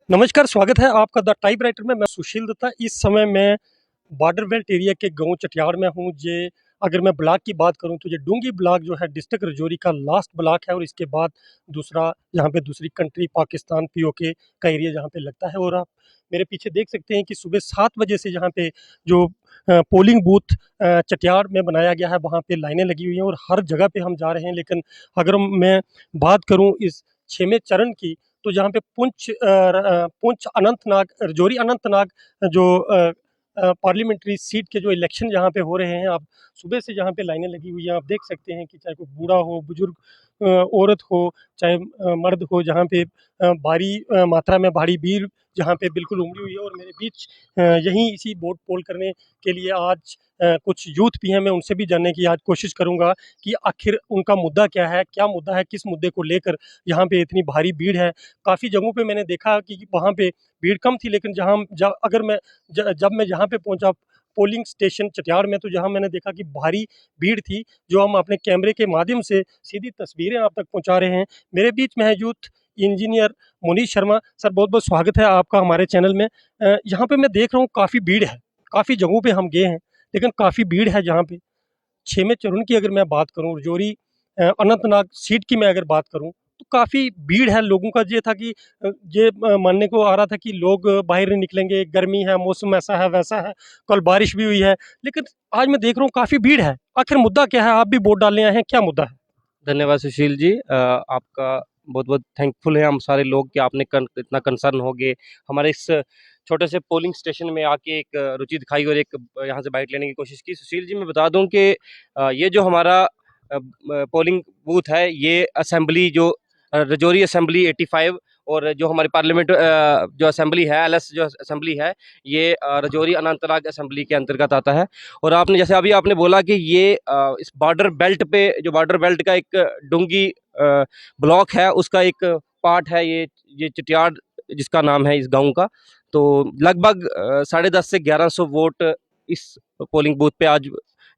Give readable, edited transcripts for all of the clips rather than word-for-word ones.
नमस्कार, स्वागत है आपका द टाइप राइटर में। मैं सुशील दत्ता। इस समय मैं बॉर्डर बेल्ट एरिया के गाँव चटियाड़ में हूँ। जे अगर मैं ब्लॉक की बात करूँ तो ये डूंगी ब्लॉक जो है डिस्ट्रिक्ट राजौरी का लास्ट ब्लॉक है और इसके बाद दूसरा यहाँ पे दूसरी कंट्री पाकिस्तान पीओके का एरिया जहाँ पे लगता है। और आप मेरे पीछे देख सकते हैं कि सुबह 7 बजे से यहाँ पे जो पोलिंग बूथ चटियाड़ में बनाया गया है वहाँ पे लाइनें लगी हुई हैं और हर जगह पे हम जा रहे हैं। लेकिन अगर मैं बात करूँ इस 6वें चरण की, तो जहाँ पे पुंछ अनंतनाग राजौरी अनंतनाग जो पार्लियामेंट्री सीट के जो इलेक्शन जहाँ पे हो रहे हैं, आप सुबह से जहाँ पे लाइनें लगी हुई हैं आप देख सकते हैं कि चाहे कोई बूढ़ा हो, बुजुर्ग औरत हो, चाहे मर्द हो, जहाँ पे भारी मात्रा में भारी भीड़ जहाँ पे बिल्कुल उमड़ी हुई है। और मेरे बीच यहीं इसी वोट पोल करने के लिए आज कुछ यूथ भी हैं। मैं उनसे भी जानने की आज कोशिश करूँगा कि आखिर उनका मुद्दा क्या मुद्दा है, किस मुद्दे को लेकर यहाँ पे इतनी भारी भीड़ है। काफ़ी जगहों पे मैंने देखा कि वहाँ पे भीड़ कम थी, लेकिन जब मैं जहाँ पे पहुँचा पोलिंग स्टेशन चटियाड़ में, तो जहाँ मैंने देखा कि भारी भीड़ थी, जो हम अपने कैमरे के माध्यम से सीधी तस्वीरें आप तक पहुँचा रहे हैं। मेरे बीच में है youth engineer Munish Sharma. Sir, बहुत-बहुत स्वागत है आपका हमारे चैनल में। यहाँ पे मैं देख रहा हूँ काफ़ी भीड़ है, काफ़ी जगहों पे हम गए हैं, लेकिन काफ़ी भीड़ है जहाँ पे। 6वें चरण की अगर मैं बात करूँ, राजौरी अनंतनाग सीट की मैं अगर बात करूँ, तो काफ़ी भीड़ है। लोगों का ये था कि मानने को आ रहा था कि लोग बाहर नहीं निकलेंगे, गर्मी है, मौसम ऐसा है, वैसा है, कल बारिश भी हुई है। लेकिन आज मैं देख रहा हूँ काफ़ी भीड़ है। आखिर मुद्दा क्या है? आप भी वोट डालने आए हैं, क्या मुद्दा है? धन्यवाद सुशील जी। आपका बहुत बहुत थैंकफुल है हम सारे लोग कि आपने इतना कंसर्न हो गए हमारे इस छोटे से पोलिंग स्टेशन में आके एक रुचि दिखाई और एक यहाँ से बाइट लेने की कोशिश की। सुशील जी, मैं बता दूं कि ये जो हमारा पोलिंग बूथ है, ये असेंबली जो राजौरी असेंबली 85 और जो हमारी पार्लियामेंट जो असेंबली है, एलएस जो असेंबली है, ये राजौरी अनंतनाग असेंबली के अंतर्गत आता है। और आपने जैसे अभी आपने बोला कि ये इस बॉर्डर बेल्ट पे, जो बॉर्डर बेल्ट का एक डूंगी ब्लॉक है, उसका एक पार्ट है ये चटियाड़ जिसका नाम है इस गांव का। तो लगभग 10:30 से 1100 वोट इस पोलिंग बूथ पे आज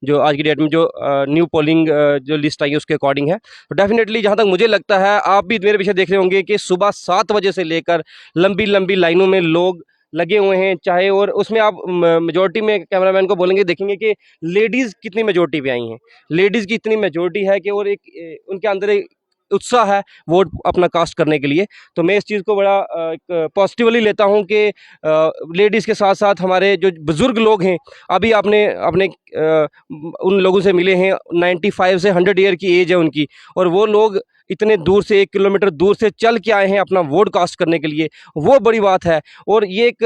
की डेट में जो न्यू पोलिंग जो लिस्ट आई है उसके अकॉर्डिंग है। तो डेफिनेटली जहाँ तक मुझे लगता है, आप भी मेरे पीछे देख रहे होंगे कि सुबह 7 बजे से लेकर लंबी लंबी लाइनों में लोग लगे हुए हैं। चाहे और उसमें आप मेजोरिटी में कैमरामैन को बोलेंगे, देखेंगे कि लेडीज़ कितनी मेजोरिटी पे आई हैं। लेडीज़ की इतनी मेजोरिटी है कि और उनके अंदर एक उत्साह है वोट अपना कास्ट करने के लिए। तो मैं इस चीज़ को बड़ा एक पॉजिटिवली लेता हूँ कि लेडीज़ के साथ साथ हमारे जो बुज़ुर्ग लोग हैं, अभी आपने अपने उन लोगों से मिले हैं, 95 से 100 ईयर की एज है उनकी, और वो लोग इतने दूर से 1 किलोमीटर दूर से चल के आए हैं अपना वोट कास्ट करने के लिए। वो बड़ी बात है। और ये एक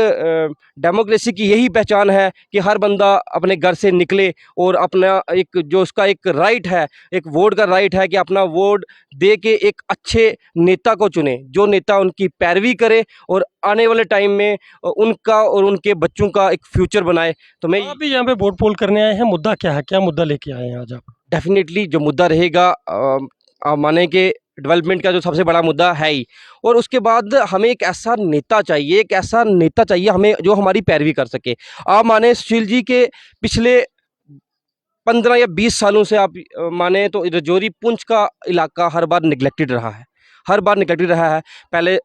डेमोक्रेसी की यही पहचान है कि हर बंदा अपने घर से निकले और अपना एक जो उसका एक राइट है, एक वोट का राइट है कि अपना वोट दे के एक अच्छे नेता को चुने, जो नेता उनकी पैरवी करे और आने वाले टाइम में उनका और उनके बच्चों का एक फ्यूचर बनाए। तो मैं आप भी यहाँ पे वोट पोल करने आए हैं, मुद्दा क्या है? क्या मुद्दा लेके आए हैं आज आप? डेफिनेटली जो मुद्दा रहेगा, आप माने कि डेवलपमेंट का जो सबसे बड़ा मुद्दा है ही। और उसके बाद हमें एक ऐसा नेता चाहिए हमें जो हमारी पैरवी कर सके। आप माने सुशील जी के पिछले 15 या 20 सालों से आप माने तो राजौरी पुंछ का इलाका हर बार निगलेक्टेड रहा है, हर बार निगलेक्टेड रहा है। पहले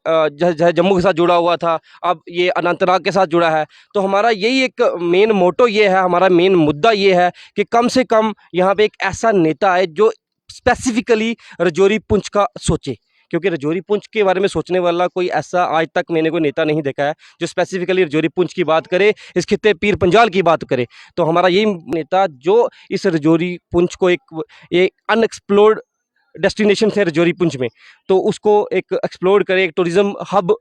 जम्मू के साथ जुड़ा हुआ था, अब ये अनंतनाग के साथ जुड़ा है। तो हमारा यही एक मेन मोटो ये है, हमारा मेन मुद्दा ये है कि कम से कम यहाँ पे एक ऐसा नेता है जो स्पेसिफिकली राजौरी पुंछ का सोचे। क्योंकि राजौरी पुंछ के बारे में सोचने वाला कोई ऐसा आज तक मैंने कोई नेता नहीं देखा है जो स्पेसिफिकली राजौरी पुंछ की बात करे, इस खित्ते पीर पंजाल की बात करे। तो हमारा यही नेता जो इस राजौरी पुंछ को एक अनएक्सप्लोर्ड डेस्टिनेशन है राजौरी पुंछ में, तो उसको एक एक्सप्लोर करे, एक टूरिज़्म हब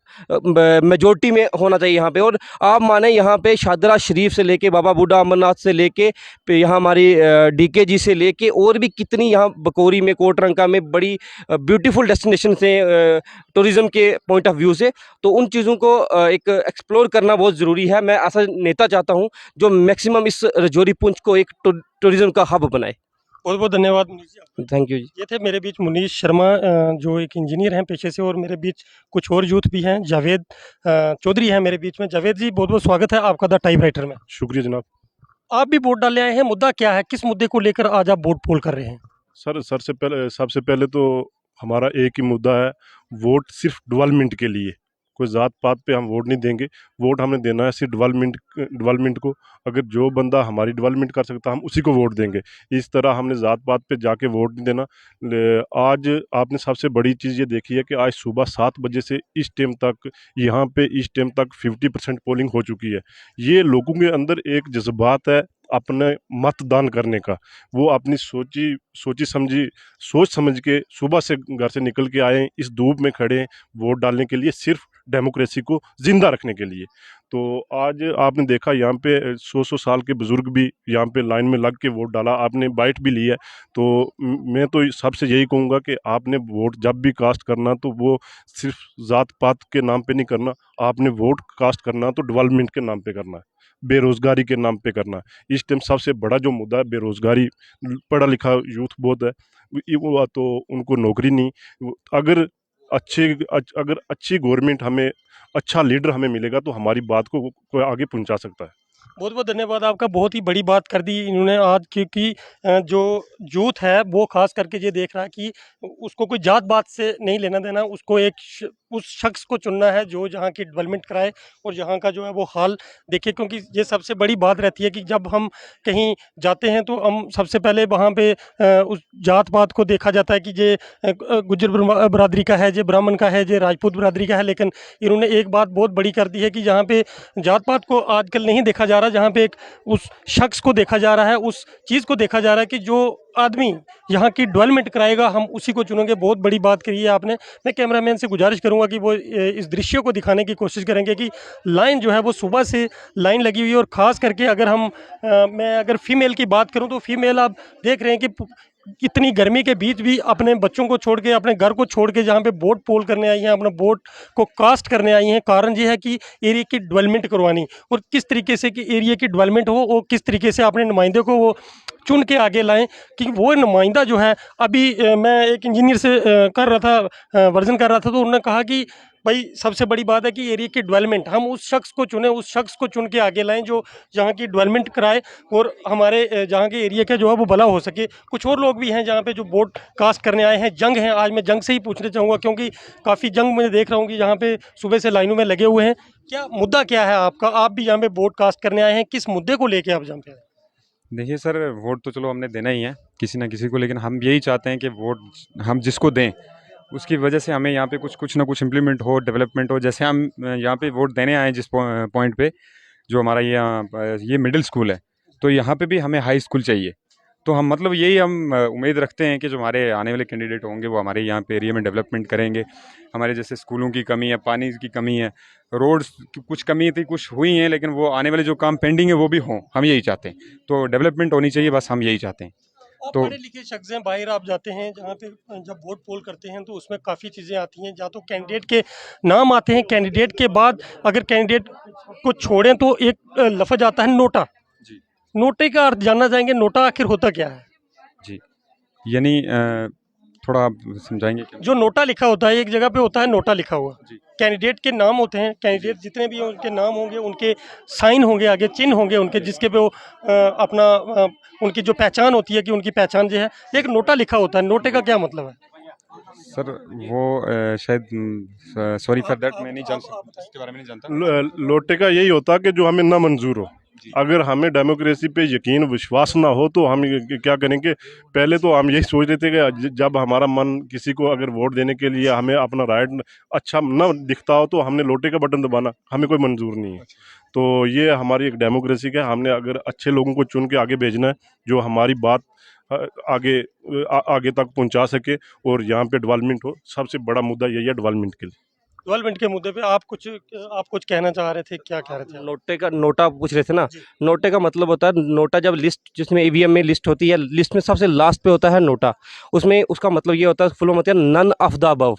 मेजोरिटी में होना चाहिए यहाँ पे। और आप माने यहाँ पे शादरा शरीफ से लेके बाबा बूढ़ा अमरनाथ से लेके यहाँ हमारी डीके से लेके और भी कितनी यहाँ बकोरी में, कोटरंका में बड़ी ब्यूटीफुल डेस्टिनेशन से टूरिज़्म के पॉइंट ऑफ व्यू से। तो उन चीज़ों को एक एक्सप्लोर करना बहुत ज़रूरी है। मैं ऐसा नेता चाहता हूँ जो मैक्सिमम इस राजौरी पुंछ को एक टूरिज़्म का हब बनाए। बहुत बहुत धन्यवाद मुनीश जी आपका। थैंक यू जी। ये थे मेरे बीच मुनीश शर्मा, जो एक इंजीनियर हैं पेशे से, और मेरे बीच कुछ और यूथ भी हैं। जावेद चौधरी हैं मेरे बीच में। जावेद जी, बहुत बहुत स्वागत है आपका द टाइप राइटर में। शुक्रिया जनाब। आप भी वोट डालने आए हैं, मुद्दा क्या है? किस मुद्दे को लेकर आज आप वोट पोल कर रहे हैं? सबसे पहले तो हमारा एक ही मुद्दा है, वोट सिर्फ डेवलपमेंट के लिए। कोई ज़ात पात पे हम वोट नहीं देंगे। वोट हमने देना है सिर्फ डेवलपमेंट को। अगर जो बंदा हमारी डेवलपमेंट कर सकता है हम उसी को वोट देंगे। इस तरह हमने ज़ात पात पे जाके वोट नहीं देना। आज आपने सबसे बड़ी चीज़ ये देखी है कि आज सुबह 7 बजे से इस टाइम तक, यहाँ पे इस टाइम तक 50% पोलिंग हो चुकी है। ये लोगों के अंदर एक जज्बात है अपने मतदान करने का। वो अपनी सोच समझ के सुबह से घर से निकल के आए, इस धूप में खड़े हैं वोट डालने के लिए, सिर्फ डेमोक्रेसी को जिंदा रखने के लिए। तो आज आपने देखा यहाँ पे 100 साल के बुजुर्ग भी यहाँ पे लाइन में लग के वोट डाला, आपने बाइट भी ली है। तो मैं तो सबसे यही कहूँगा कि आपने वोट जब भी कास्ट करना तो वो सिर्फ ज़ात पात के नाम पे नहीं करना, आपने वोट कास्ट करना तो डेवलपमेंट के नाम पे करना है, बेरोज़गारी के नाम पे करना है। इस टाइम सबसे बड़ा जो मुद्दा है बेरोज़गारी, पढ़ा लिखा यूथ बहुत है, वो तो उनको नौकरी नहीं। अगर अगर अच्छी गवर्नमेंट हमें, अच्छा लीडर हमें मिलेगा तो हमारी बात को कोई आगे पहुंचा सकता है। बहुत बहुत धन्यवाद आपका। बहुत ही बड़ी बात कर दी इन्होंने आज, क्योंकि जो यूथ है वो खास करके ये देख रहा है कि उसको कोई जात बात से नहीं लेना देना, उसको उस शख्स को चुनना है जो जहाँ की डेवलपमेंट कराए और यहाँ का जो है वो हाल देखे। क्योंकि ये सबसे बड़ी बात रहती है कि जब हम कहीं जाते हैं तो हम सबसे पहले वहाँ पे उस जात पात को देखा जाता है कि ये गुज्जर बरादरी का है, ये ब्राह्मण का है, ये राजपूत बरादरी का है। लेकिन इन्होंने एक बात बहुत बड़ी कर दी है कि जहाँ पे जात पात को आजकल नहीं देखा जा रहा, जहाँ पे एक उस शख्स को देखा जा रहा है, उस चीज़ को देखा जा रहा है कि जो आदमी यहाँ की डेवलपमेंट कराएगा हम उसी को चुनेंगे। बहुत बड़ी बात करी है आपने। मैं कैमरामैन से गुजारिश करूँगा कि वो इस दृश्य को दिखाने की कोशिश करेंगे कि लाइन जो है वो सुबह से लाइन लगी हुई है। और ख़ास करके अगर मैं अगर फ़ीमेल की बात करूँ तो फ़ीमेल आप देख रहे हैं कि इतनी गर्मी के बीच भी अपने बच्चों को छोड़ के, अपने घर को छोड़ के जहाँ पे वोट पोल करने आई हैं, अपना वोट को कास्ट करने आई हैं। कारण ये है कि एरिया की डेवलपमेंट करवानी, और किस तरीके से कि एरिया की डेवलपमेंट हो और किस तरीके से अपने नुमाइंदे को वो चुन के आगे लाएं। कि वो नुमाइंदा जो है, अभी मैं एक इंजीनियर से कर रहा था, वर्जन कर रहा था, तो उन्होंने कहा कि भाई सबसे बड़ी बात है कि एरिया की डेवलपमेंट, हम उस शख्स को चुने, उस शख्स को चुन के आगे लाएं जो जहाँ की डेवलपमेंट कराए और हमारे जहाँ के एरिया का जो है वो भला हो सके। कुछ और लोग भी हैं जहाँ पे जो वोट कास्ट करने आए हैं। जंग है, आज मैं जंग से ही पूछना चाहूँगा क्योंकि काफ़ी जंग मैं देख रहा हूँ कि यहाँ पे सुबह से लाइनों में लगे हुए हैं। क्या मुद्दा क्या है आपका? आप भी यहाँ पे वोट कास्ट करने आए हैं, किस मुद्दे को लेके आप यहाँ पे आए? देखिए सर, वोट तो चलो हमने देना ही है किसी ना किसी को, लेकिन हम यही चाहते हैं कि वोट हम जिसको दें उसकी वजह से हमें यहाँ पे कुछ ना कुछ इम्प्लीमेंट हो, डेवलपमेंट हो। जैसे हम यहाँ पे वोट देने आए जिस पॉइंट पे, जो हमारा ये मिडिल स्कूल है, तो यहाँ पे भी हमें हाई स्कूल चाहिए। तो हम मतलब यही हम उम्मीद रखते हैं कि जो हमारे आने वाले कैंडिडेट होंगे वो हमारे यहाँ पे एरिया में डेवलपमेंट करेंगे। हमारे जैसे स्कूलों की कमी है, पानी की कमी है, रोड्स की कुछ कमी थी, कुछ हुई हैं, लेकिन वो आने वाले जो काम पेंडिंग है वो भी हों, हम यही चाहते हैं। तो डेवलपमेंट होनी चाहिए, बस हम यही चाहते हैं। आप तो पढ़े लिखे शख्स हैं, बाहर आप जाते हैं जहाँ पे जब वोट पोल करते हैं तो उसमें काफ़ी चीज़ें आती हैं। या तो कैंडिडेट के नाम आते हैं, कैंडिडेट के बाद अगर कैंडिडेट को छोड़ें तो एक लफ्ज़ आता है नोटा। जी नोटे का अर्थ जानना चाहेंगे, नोटा आखिर होता क्या है? जी, यानी थोड़ा आप समझाएंगे क्या? जो नोटा लिखा होता है, एक जगह पे होता है नोटा लिखा हुआ, जी कैंडिडेट के नाम होते हैं, कैंडिडेट जितने भी हैं उनके नाम होंगे, उनके साइन होंगे, आगे चिन्ह होंगे उनके, जिसके पे वो उनकी जो पहचान होती है कि उनकी पहचान जो है, एक नोटा लिखा होता है। नोटे का क्या मतलब है? सर, वो शायद सॉरी फॉर दैट, मैं नहीं जान सकता, इसके बारे में नहीं जानता। लोटे का यही होता कि जो हमें ना मंजूर हो। जी। अगर हमें डेमोक्रेसी पे यकीन विश्वास ना हो तो हम क्या करेंगे? पहले तो हम यही सोच रहे थे कि जब हमारा मन किसी को अगर वोट देने के लिए हमें अपना राइट अच्छा ना दिखता हो तो हमने लोटे का बटन दबाना, हमें कोई मंजूर नहीं है। तो ये हमारी एक डेमोक्रेसी का, हमने अगर अच्छे लोगों को चुन के आगे भेजना है जो हमारी बात आगे तक पहुंचा सके और यहाँ पे डेवलपमेंट हो। सबसे बड़ा मुद्दा यही है डेवलपमेंट के लिए। डेवलपमेंट के मुद्दे पे आप कुछ कहना चाह रहे थे, क्या कह रहे थे? नोटा पूछ रहे थे ना। जी। नोटे का मतलब होता है, नोटा जब लिस्ट जिसमें ईवीएम में लिस्ट होती है, लिस्ट में सबसे लास्ट पे होता है नोटा। उसमें उसका मतलब ये होता है, फुल फॉर्म होता है नन ऑफ द अबव,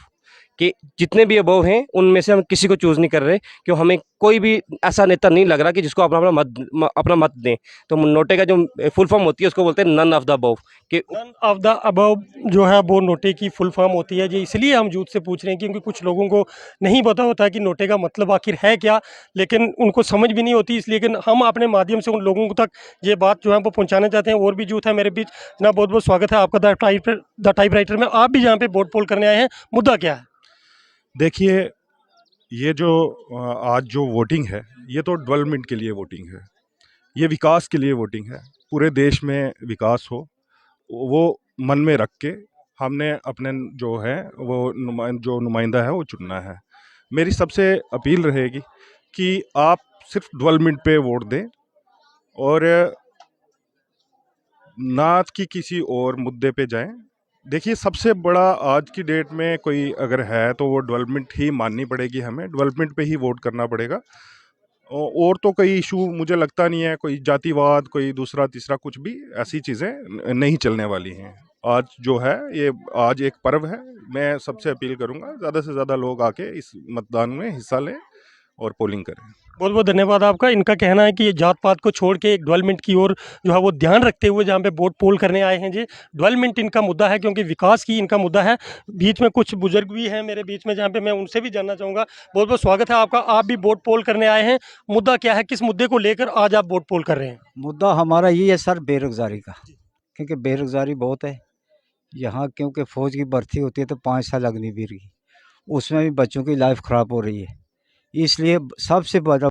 कि जितने भी अबव हैं उनमें से हम किसी को चूज़ नहीं कर रहे, क्यों हमें कोई भी ऐसा नेता नहीं लग रहा कि जिसको अपना मत दें। तो नोटे का जो फुल फॉर्म होती है उसको बोलते हैं नन ऑफ द अबव। कि नन ऑफ द अबव जो है वो नोटे की फुल फॉर्म होती है। जी, इसलिए हम यूथ से पूछ रहे हैं क्योंकि कुछ लोगों को नहीं पता होता कि नोटे का मतलब आखिर है क्या, लेकिन उनको समझ भी नहीं होती। इसलिए लेकिन हम अपने माध्यम से उन लोगों तक ये बात जो है वो पहुंचाना चाहते हैं। और भी यूथ है मेरे बीच। जनाब, बहुत बहुत स्वागत है आपका द टाइप राइटर में। आप भी यहाँ पे वोट पोल करने आए हैं, मुद्दा क्या है? देखिए, ये जो आज जो वोटिंग है, ये तो डेवलपमेंट के लिए वोटिंग है, ये विकास के लिए वोटिंग है। पूरे देश में विकास हो, वो मन में रख के हमने अपने जो है वो जो नुमाइंदा है वो चुनना है। मेरी सबसे अपील रहेगी कि आप सिर्फ डेवलपमेंट पे वोट दें और ना कि किसी और मुद्दे पे जाएं। देखिए, सबसे बड़ा आज की डेट में कोई अगर है तो वो डेवलपमेंट ही माननी पड़ेगी, हमें डेवलपमेंट पे ही वोट करना पड़ेगा। और तो कोई इशू मुझे लगता नहीं है, कोई जातिवाद, कोई दूसरा तीसरा कुछ भी ऐसी चीज़ें नहीं चलने वाली हैं। आज जो है ये आज एक पर्व है। मैं सबसे अपील करूंगा ज़्यादा से ज़्यादा लोग आके इस मतदान में हिस्सा लें और पोलिंग करें। बहुत बहुत धन्यवाद आपका। इनका कहना है कि ये जात पात को छोड़ के एक डेवलपमेंट की ओर जो है वो ध्यान रखते हुए जहाँ पे वोट पोल करने आए हैं जी। डेवलपमेंट इनका मुद्दा है, क्योंकि विकास की इनका मुद्दा है। बीच में कुछ बुजुर्ग भी हैं मेरे बीच में, जहाँ पे मैं उनसे भी जानना चाहूँगा। बहुत बहुत स्वागत है आपका। आप भी वोट पोल करने आए हैं, मुद्दा क्या है, किस मुद्दे को लेकर आज आप वोट पोल कर रहे हैं? मुद्दा हमारा ये है सर, बेरोज़गारी का, क्योंकि बेरोज़गारी बहुत है यहाँ। क्योंकि फ़ौज की भर्ती होती है तो 5 साल अग्निवीर की, उसमें भी बच्चों की लाइफ ख़राब हो रही है। इसलिए सबसे बड़ा